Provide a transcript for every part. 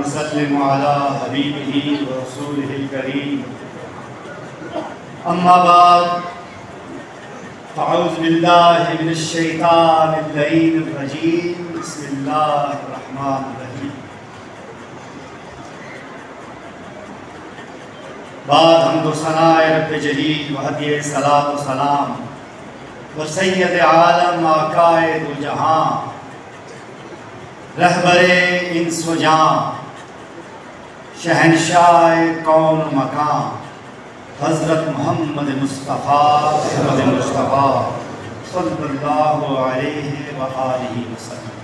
ونسلم على حبيبه ورسوله الكريم أما بعد فأعوذ بالله من الشيطان اللعين الرجيم بسم الله الرحمن الرحيم بعد حمد و ثناء رب جلیل و ہدیہ صلاۃ و سلام و سید عالم عقائد الجہاں رہبر انس و جاں شہنشاہ کون و مکان حضرت محمد مصطفیٰ صلی اللہ علیہ وآلہ وسلم۔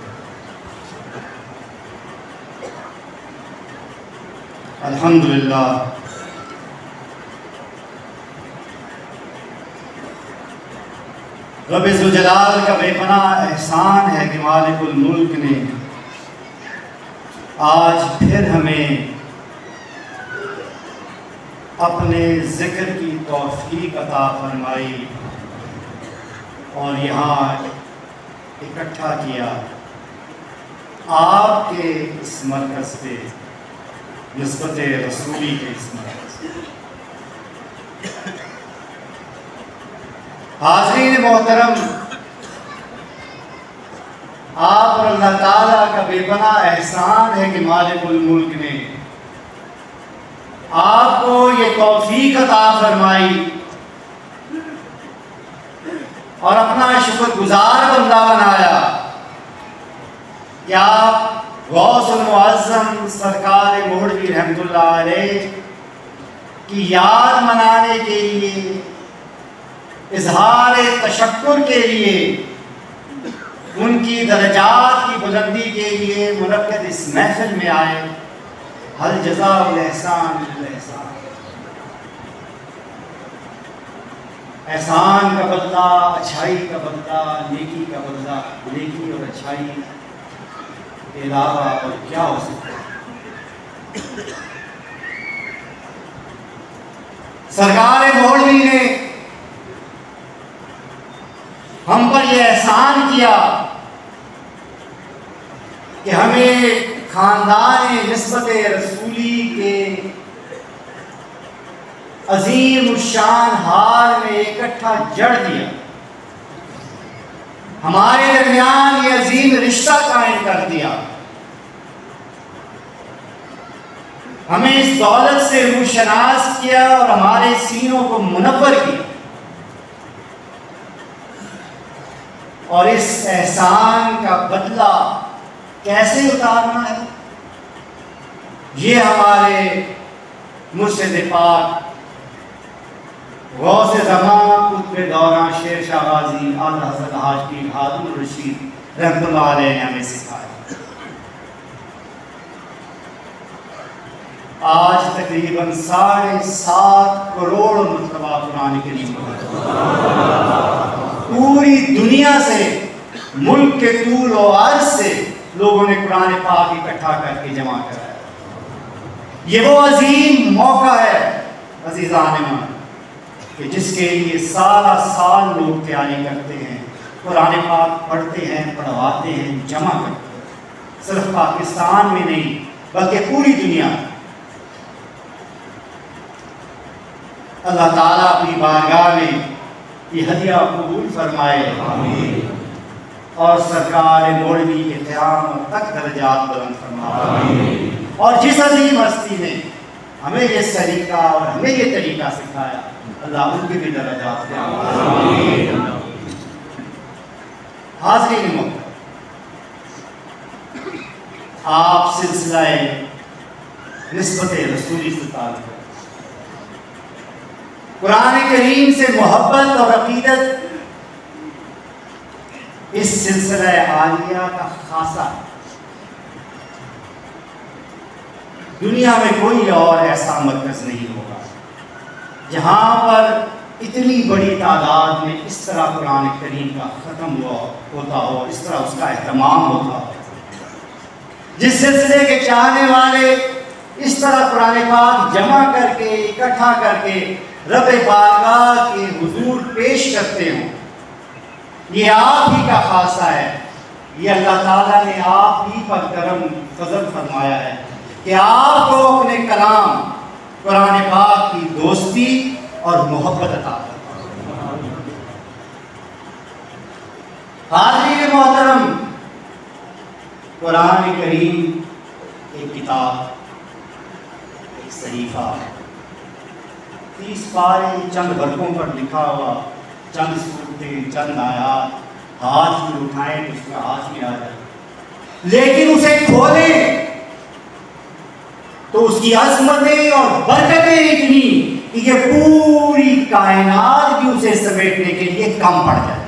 الحمدللہ رب ذوالجلال کا بے پناہ احسان ہے کہ مالک الملک نے آج پھر ہمیں اپنے ذکر کی توفیق عطا فرمائی اور یہاں اکٹھا کیا آپ کے اس مرکز پہ، نسبت رسولی کے اس مرکز پہ۔ حاضرین محترم، آپ پر اللہ تعالیٰ کا بے پناہ احسان ہے کہ مالک الملک نے آپ کو یہ توفیق عطا فرمائی اور اپنا شکر گزار بندہ بنایا کہ آپ غوث المعظم سرکار مہدوی رحمۃ اللہ علیہ کی یاد منانے کے لیے، اظہار تشکر کے لیے، ان کی درجات کی بلندی کے لیے منعقد اس محفل میں آئے۔ حل جزاء الاحسان بالاحسان، احسان کا بدلہ اچھائی کا بدلہ، نیکی کا بدلہ نیکی اور اچھائی کے علاوہ اور کیا ہو سکتا ہے۔ سرکار مہدوی نے ہم پر یہ احسان کیا کہ ہمیں خاندان نسبت رسولی کے عظیم الشان حال میں اکٹھا جڑ دیا، ہمارے درمیان یہ عظیم رشتہ قائم کر دیا، ہمیں اس دولت سے روشناس کیا اور ہمارے سینوں کو منور کیا، اور اس احسان کا بدلہ کیسے اتارنا ہے یہ ہمارے مرشد پاک غوث زمان قطب دوران شیر شاہ غازی اعلیٰ حضرت حاج پیر ہارون الرشید رحمۃ اللہ علیہ نے ہمیں سکھایا۔ آج تقریباً 7.5 کروڑ مرتبہ قرآن کریم پوری دنیا سے، ملک کے طول و عرض سے لوگوں نے قرآن پاک اکٹھا کر کے جمع کرایا۔ یہ وہ عظیم موقع ہے عزیزان من کہ جس کے لیے سارا سال لوگ تیاری کرتے ہیں، قرآن پاک پڑھتے ہیں، پڑھواتے ہیں، جمع کرتے ہیں، صرف پاکستان میں نہیں بلکہ پوری دنیا میں۔ اللہ تعالیٰ اپنی بارگاہ میں یہ ہدیہ قبول فرمائے آمین، اور سرکار مہدوی کے قیامت تک درجات بلند فرمائے، اور جس عظیم ہستی نے ہمیں یہ طریقہ اور ہمیں یہ طریقہ سکھایا، اللہ ان کے بھی درجات دے آمین۔ حاضرین محترم، آپ سلسلہ نسبت رسولی سے تعلق ہے، قرآن کریم سے محبت اور عقیدت اس سلسلہ عالیہ کا خاصہ ہے۔ دنیا میں کوئی اور ایسا مرکز نہیں ہوگا جہاں پر اتنی بڑی تعداد میں اس طرح قرآن کریم کا ختم ہوتا ہو، اس طرح اس کا اہتمام ہوتا ہو، جس سلسلے کے چاہنے والے اس طرح قرآن پاک جمع کر کے، اکٹھا کر کے رب بارگاہ کے حضور پیش کرتے ہوں۔ یہ آپ ہی کا خاصہ ہے، یہ اللہ تعالیٰ نے آپ ہی پر کرم فضل فرمایا ہے۔ کہ آپ کو اپنے کلام قرآن پاک کی دوستی اور محبت عطا کرتا۔ حاضرین محترم، قرآن کریم ایک کتاب، ایک صحیفہ، 30 پارے چند برقوں پر لکھا ہوا، چند صورتیں، چند آیات، ہاتھ میں اٹھائیں تو اس کا ہاتھ میں آ جائے، لیکن اسے کھولیں تو اس کی عظمتیں اور برکتیں اتنی کہ یہ پوری کائنات بھی اسے سمیٹنے کے لیے کم پڑ جائے۔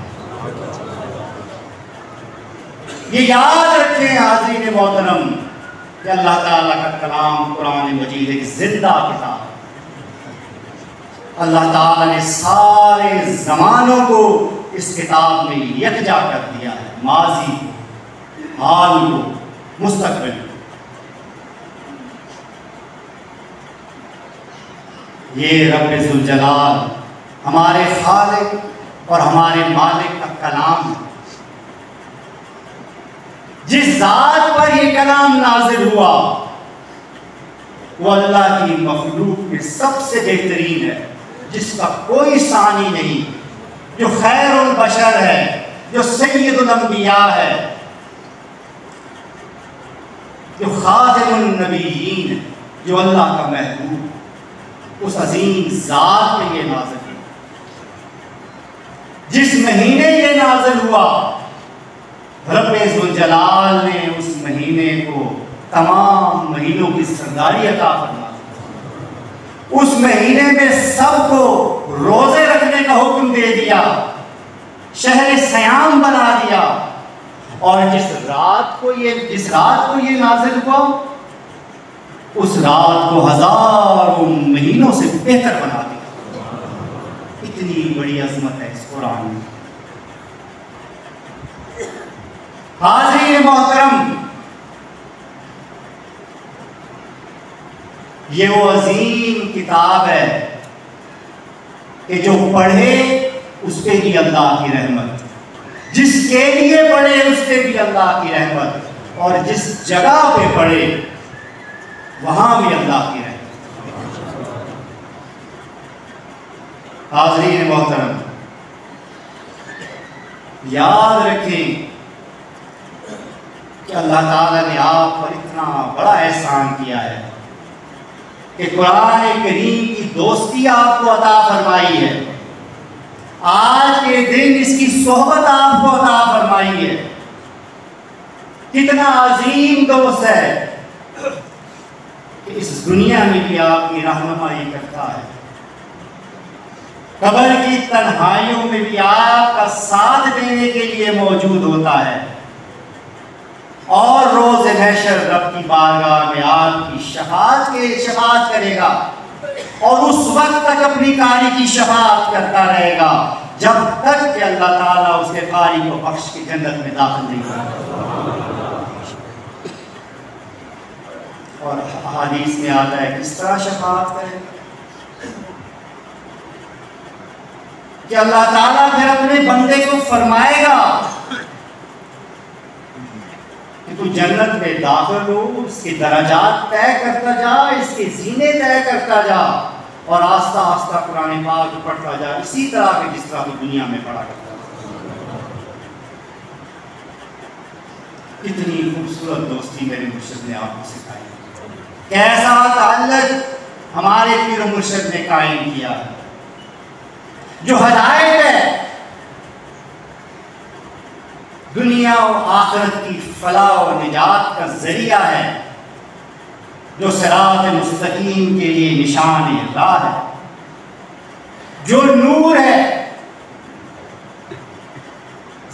یہ یاد رکھیں حاضرین محترم کہ اللہ تعالیٰ کا کلام قرآن مجید ایک زندہ کتاب ہے۔ اللہ تعالیٰ نے سارے زمانوں کو اس کتاب میں یکجا کر دیا ہے، ماضی کو، حال کو، مستقبل کو۔ یہ رب ذوالجلال ہمارے خالق اور ہمارے مالک کا کلام ہے۔ جس ذات پر یہ کلام نازل ہوا وہ اللہ کی مخلوق میں سب سے بہترین ہے، جس کا کوئی ثانی نہیں، جو خیر البشر ہے، جو سید الانبیاء ہے، جو خاتم النبیین ہے، جو اللہ کا محبوب، اس عظیم ذات میں یہ نازل ہے۔ جس مہینے یہ نازل ہوا رب ذوالجلال نے اس مہینے کو تمام مہینوں کی سرداری عطا فرما دی۔ اس مہینے میں سب کو روزے رکھنے کا حکم دے دیا، شہر صیام بنا دیا، اور جس رات کو یہ نازل ہوا اس رات کو ہزاروں مہینوں سے بہتر بنا دیا۔ اتنی بڑی عظمت ہے اس قرآن میں۔ حاضرین محترم، یہ وہ عظیم کتاب ہے کہ جو پڑھے اس پہ بھی اللہ کی رحمت، جس کے لیے پڑھے اس پہ بھی اللہ کی رحمت، اور جس جگہ پہ پڑھے وہاں بھی اللہ کی رحمت۔ حاضرین محترم، یاد رکھیں کہ اللہ تعالیٰ نے آپ پر اتنا بڑا احسان کیا ہے کہ قرآن کریم کی دوستی آپ کو عطا فرمائی ہے، آج کے دن اس کی صحبت آپ کو عطا فرمائی ہے۔ کتنا عظیم دوست ہے کہ اس دنیا میں بھی آپ کی رہنمائی کرتا ہے، قبر کی تنہائیوں میں بھی آپ کا ساتھ دینے کے لیے موجود ہوتا ہے، اور روز محشر رب کی بارگاہ میں آپ کی شفاعت کرے گا، اور اس وقت تک اپنی قاری کی شفاعت کرتا رہے گا جب تک کہ اللہ تعالیٰ اس کے قاری کو بخش کے جنت میں داخل نہیں کرے۔ اور حدیث میں آتا ہے کس طرح شفاعت کرے کہ اللہ تعالیٰ پھر اپنے بندے کو فرمائے گا کہ تو جنت میں داخل ہو، اس کے درجات طے کرتا جا، اس کے زینے طے کرتا جا، اور آہستہ آہستہ قرآن پاک پڑھتا جا، اسی طرح کہ جس طرح تو دنیا میں پڑھا کرتا۔ کتنی خوبصورت دوستی میرے مرشد نے آپ کو سکھائی، کیسا تعلق ہمارے پیر و مرشد نے قائم کیا ہے۔ جو ہدایت ہے، دنیا و آخرت کی فلاح و نجات کا ذریعہ ہے، جو صراط مستقیم کے لیے نشان راہ ہے، جو نور ہے،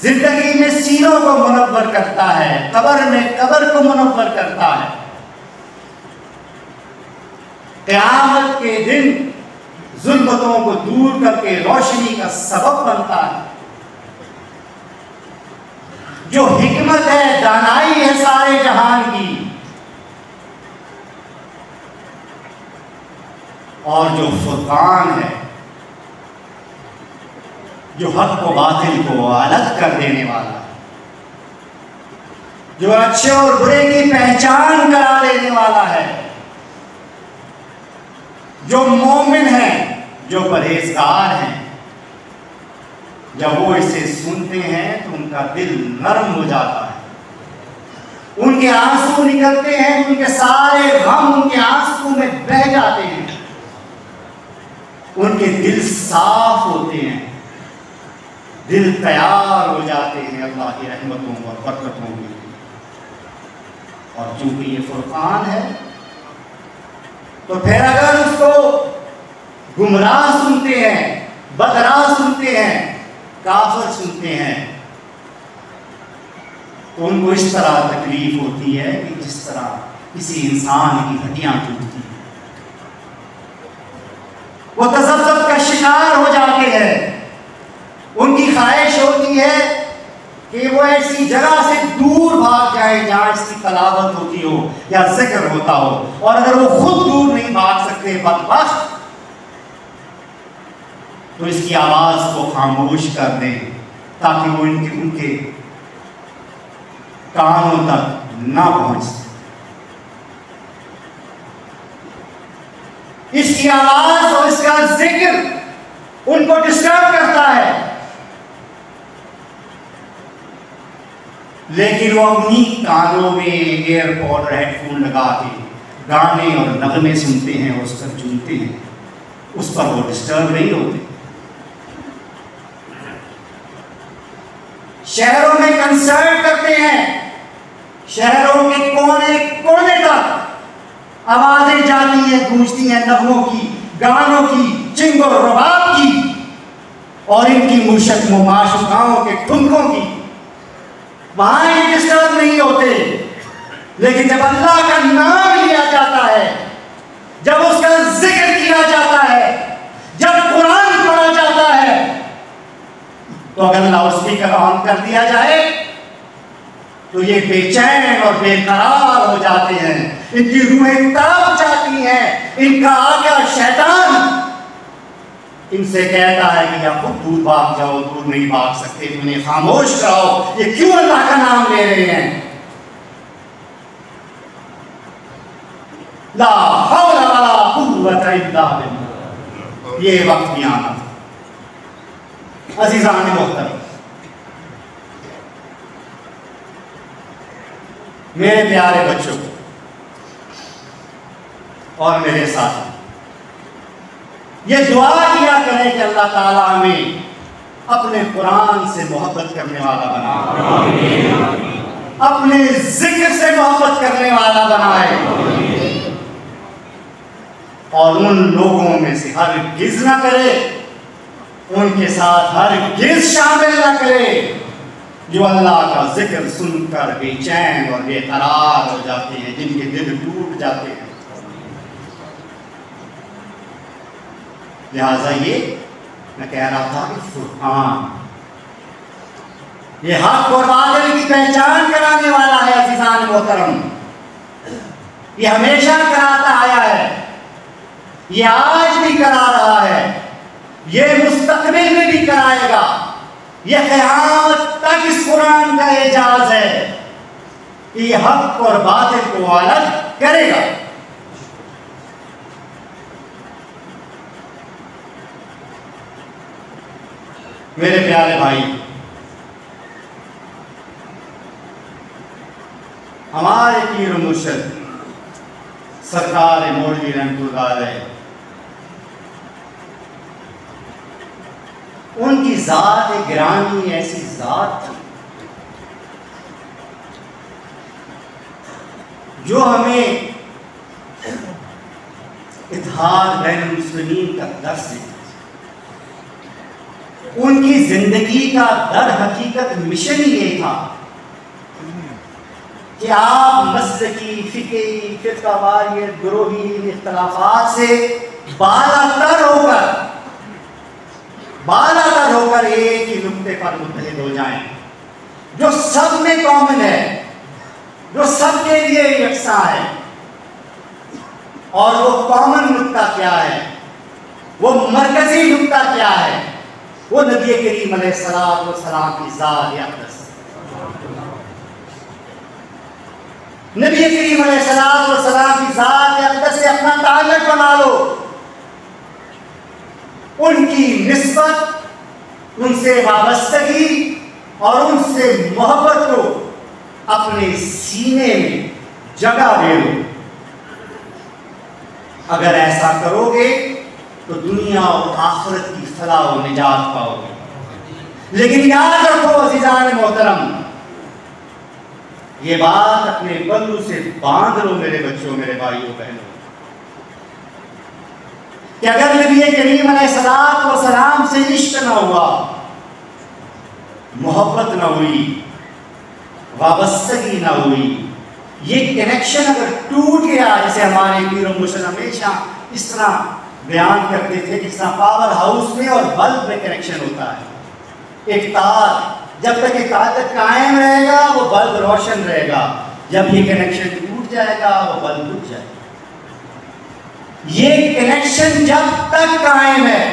زندگی میں سینوں کو منور کرتا ہے، قبر میں قبر کو منور کرتا ہے، قیامت کے دن ظلمتوں کو دور کر کے روشنی کا سبب بنتا ہے، جو حکمت ہے، دانائی ہے سارے جہان کی، اور جو فرقان ہے، جو حق و باطل کو الگ کر دینے والا ہے، جو اچھے اور برے کی پہچان کرا دینے والا ہے، جو مومن ہیں، جو پرہیزگار ہیں، جب وہ اسے سنتے ہیں تو ان کا دل نرم ہو جاتا ہے، ان کے آنسو نکلتے ہیں، ان کے سارے غم ان کے آنسو میں بہہ جاتے ہیں، ان کے دل صاف ہوتے ہیں، دل تیار ہو جاتے ہیں اللہ کی رحمتوں اور برکتوں کے لیے۔ اور چونکہ یہ فرقان ہے تو پھر اگر اس کو گمراہ سنتے ہیں، بدراہ سنتے ہیں، کافر سنتے ہیں تو ان کو اس طرح تکلیف ہوتی ہے کہ جس طرح کسی انسان کی ہڈیاں ٹوٹتی ہیں، وہ تذبذب کا شکار ہو جاتے ہیں۔ ان کی خواہش ہوتی ہے کہ وہ ایسی جگہ سے دور بھاگ جائیں جہاں اس کی تلاوت ہوتی ہو یا ذکر ہوتا ہو، اور اگر وہ خود دور نہیں بھاگ سکتے بدبخت، تو اس کی آواز کو خاموش کر دیں تاکہ وہ ان کے کانوں تک نہ پہنچ سکے۔ اس کی آواز اور اس کا ذکر ان کو ڈسٹرب کرتا ہے، لیکن وہ اپنی کانوں میں ایئر پوڈ ہیڈ فون لگا کے گانے اور نغمے سنتے ہیں اور اس پر جھومتے ہیں، اس پر وہ ڈسٹرب نہیں ہوتے۔ شہروں میں کنسرٹ کرتے ہیں، شہروں کے کونے کونے تک آوازیں جاتی ہیں، گونجتی ہیں نغموں کی، گانوں کی، چنگ و رباب کی، اور ان کی مشک معشوقاؤں کے ٹھمکوں کی۔ وہاں یہ ڈسٹرب نہیں ہوتے، لیکن جب اللہ کا نام لیا جاتا ہے، جب اس کا ذکر کیا جاتا ہے، جب قرآن پڑھا جاتا ہے، تو اگر لاؤڈ اسپیکر آن کر دیا جائے تو یہ بے چین اور بے قرار ہو جاتے ہیں، ان کی روحیں تڑپ جاتی ہیں، ان کا آقا شیطان ان سے کہتا ہے کہ یا خود دور بھاگ جاؤ، دور نہیں بھاگ سکتے، انہیں خاموش کراؤ، یہ کیوں اللہ کا نام لے رہے ہیں؟ لا حول ولا قوت الا باللہ۔ یہ وقت بھی آنا تھا۔ عزیزان محترم، میرے پیارے بچوں اور میرے ساتھ یہ دعا کیا کریں کہ اللہ تعالیٰ ہمیں اپنے قرآن سے محبت کرنے والا بنائے، اپنے ذکر سے محبت کرنے والا بنائے، اور ان لوگوں میں سے ہرگز نہ کرے، ان کے ساتھ ہرگز شامل نہ کرے جو اللہ کا ذکر سن کر بے چین اور بے قرار ہو جاتے ہیں، جن کے دل ٹوٹ جاتے ہیں۔ لہٰذا یہ میں کہہ رہا تھا کہ فرقان یہ حق اور باطل کی پہچان کرانے والا ہے۔ عزیزان محترم، یہ ہمیشہ کراتا آیا ہے، یہ آج بھی کرا رہا ہے، یہ مستقبل میں بھی کرائے گا، یہ قیامت تک اس قرآن کا اعجاز ہے کہ یہ حق اور باطل کو الگ کرے گا۔ میرے پیارے بھائی، ہمارے پیر و مرشد سرکار مولوی رحمۃ اللہ علیہ، ان کی ذات گرامی ایسی ذات تھی جو ہمیں اتحاد بین المسلمین کا درس دیتی۔ ان کی زندگی کا در حقیقت مشن یہ تھا کہ آپ مسلکی، فقہی، فرقہ واریت، گروہی اختلافات سے بالا تر ہو کر ایک ہی نقطے پر متحد ہو جائیں، جو سب میں کامن ہے، جو سب کے لیے یکساں ہے۔ اور وہ کامن نقطہ کیا ہے، وہ مرکزی نقطہ کیا ہے؟ وہ نبی کریم علیہ السلام کی ذات اقدس۔ نبی کریم علیہ السلام کی ذات اقدس سے اپنا تعلق بنا لو، ان کی نسبت، ان سے وابستگی اور ان سے محبت کو اپنے سینے میں جگہ دے دو۔ اگر ایسا کرو گے تو دنیا اور آخرت کی فلاح و نجات پاؤ گے۔ لیکن یاد رکھو عزیزان محترم، یہ بات اپنے بندوں سے باندھ لو میرے بچوں، میرے بھائیوں بہنوں، کہ اگر نبی کریم علیہ السلام سے عشق نہ ہوا، محبت نہ ہوئی، وابستگی نہ ہوئی، یہ کنیکشن اگر ٹوٹ گیا، جیسے ہمارے پیر و مرشد ہمیشہ اس طرح بیان کرتے تھے جس طرح پاور ہاؤس میں اور بلب میں کنیکشن ہوتا ہے، ایک تار جب تک یہ تعلق قائم رہے گا وہ بلب روشن رہے گا، جب یہ کنیکشن ٹوٹ جائے گا وہ بلب بجھ جائے گا۔ یہ کنیکشن جب تک قائم ہے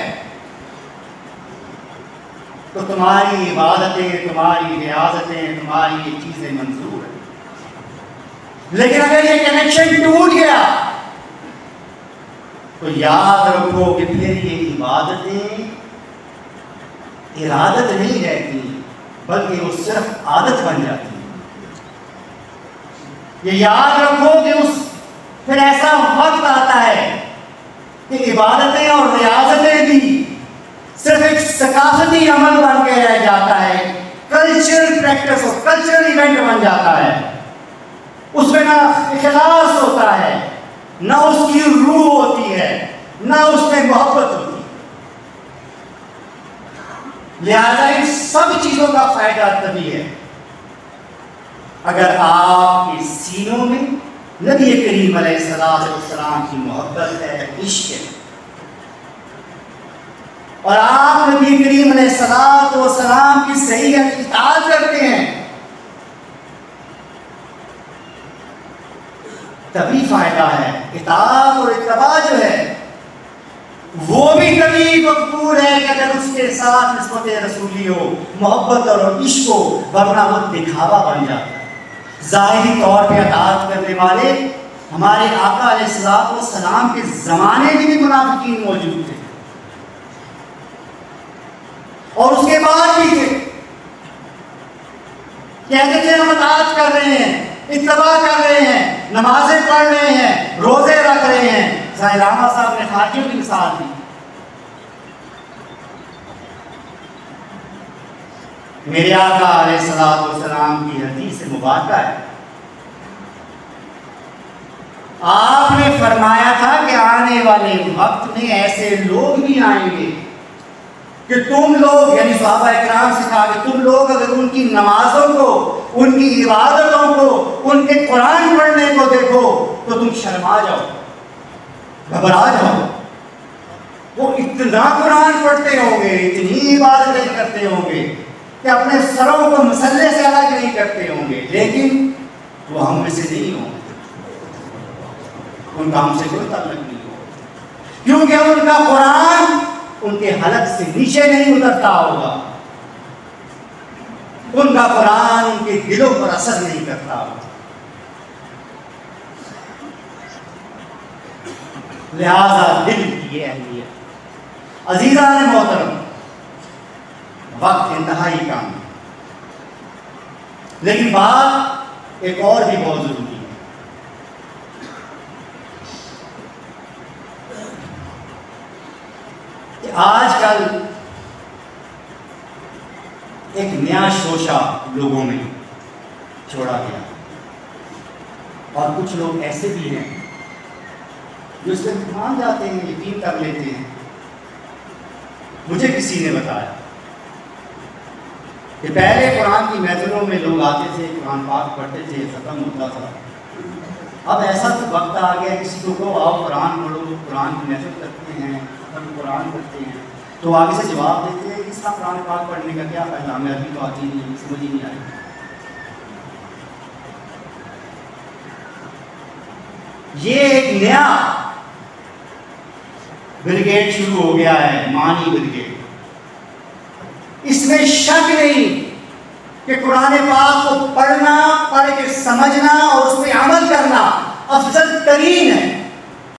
تو تمہاری عبادتیں، تمہاری ریاضتیں، تمہاری یہ چیزیں منظور ہیں۔ لیکن اگر یہ کنیکشن ٹوٹ گیا تو یاد رکھو کہ پھر یہ عبادتیں ارادت نہیں رہتی بلکہ وہ صرف عادت بن جاتی ہے۔ یہ یاد رکھو کہ پھر ایسا وقت آتا ہے کہ عبادتیں اور ریاضتیں بھی صرف ایک ثقافتی عمل بن کے رہ جاتا ہے، کلچرل پریکٹس اور کلچرل ایونٹ بن جاتا ہے، اس میں نہ اخلاص ہوتا ہے، نہ اس کی روح ہوتی ہے، نہ اس میں محبت ہوتی ہے۔ لہذا ان سب چیزوں کا فائدہ تبھی ہے اگر آپ کے سینوں میں نبی کریم علیہ السلام کی محبت ہے، عشق ہے، اور آپ نبی کریم علیہ السلام کی صحیح اطاعت کرتے ہیں، تبھی فائدہ ہے۔ اطاعت اور اتباع جو ہے وہ بھی تبھی مقبول ہے کہ اگر اس کے ساتھ نسبت رسولی ہو، محبت اور عشق ہو، ورنہ وہ دکھاوا بن جاتا ہے۔ ظاہری طور پہ اطاعت کرنے والے ہمارے آقا علیہ السلام کے زمانے میں بھی منافقین موجود تھے اور اس کے بعد بھی تھے، کہتے تھے ہم اطاعت کر رہے ہیں، اتباع کر رہے ہیں، نمازیں پڑھ رہے ہیں، روزے رکھ رہے ہیں۔ ظاہر احمد صاحب نے خارجیوں کی مثال دی۔ میرے آقا علیہ السلام کی حدیث مبارکہ ہے، آپ نے فرمایا تھا کہ آنے والے وقت میں ایسے لوگ بھی آئیں گے کہ تم لوگ، یعنی صحابہ اکرام سے کہا کہ تم لوگ اگر ان کی نمازوں کو، ان کی عبادتوں کو، ان کے قرآن پڑھنے کو دیکھو تو تم شرما جاؤ، گھبرا جاؤ۔ وہ اتنا قرآن پڑھتے ہوں گے، اتنی عبادتیں کرتے ہوں گے کہ اپنے سروں کو مسلح سے الگ نہیں کرتے ہوں گے، لیکن وہ ہم میں سے نہیں ہوں گے، ان کا ہم سے کوئی تعلق نہیں ہوگا، کیونکہ ان کا قرآن ان کے حلق سے نیچے نہیں اترتا ہوگا، ان کا قرآن ان کے دلوں پر اثر نہیں کرتا ہوگا۔ لہذا دل کی یہ اہمیت۔ عزیزان محترم، وقت انتہائی کام ہے، لیکن بات ایک اور بھی بہت ضروری ہے۔ کہ آج کل ایک نیا شوشہ لوگوں میں چھوڑا گیا، اور کچھ لوگ ایسے بھی ہیں جو اس پر مان جاتے ہیں، یقین کر لیتے ہیں۔ مجھے کسی نے بتایا کہ پہلے قرآن کی محفلوں میں لوگ آتے تھے، قرآن پاک پڑھتے تھے، ختم ہوتا تھا۔ اب ایسا تو وقت آ گیا کسی کو کہو آؤ قرآن پڑھو، قرآن کی محفل کرتے ہیں، ختم قرآن کرتے ہیں، تو آگے سے جواب دیتے ہیں اس کا قرآن پاک پڑھنے کا کیا فائدہ، ہمیں ابھی تو آتی نہیں، سمجھ ہی نہیں آئی۔ یہ ایک نیا بریگیڈ شروع ہو گیا ہے، معنی بریگیڈ۔ اس میں شک نہیں کہ قرآن پاک کو پڑھنا، پڑھ کے سمجھنا اور اس پہ عمل کرنا افضل ترین ہے۔